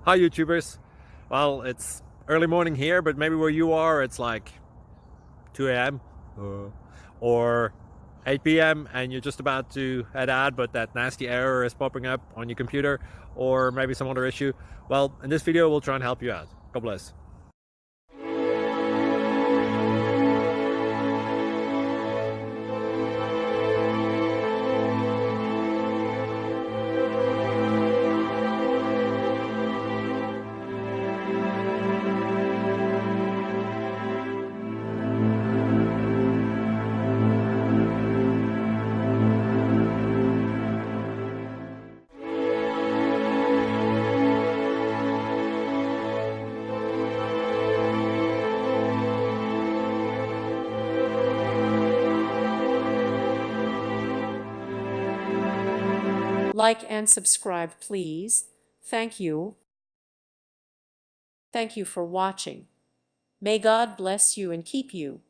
Hi YouTubers. Well, it's early morning here, but maybe where you are it's like 2 a.m. or 8 p.m. and you're just about to head out, but that nasty error is popping up on your computer, or maybe some other issue. Well, in this video we'll try and help you out. God bless. Like and subscribe, please. Thank you. Thank you for watching. May God bless you and keep you.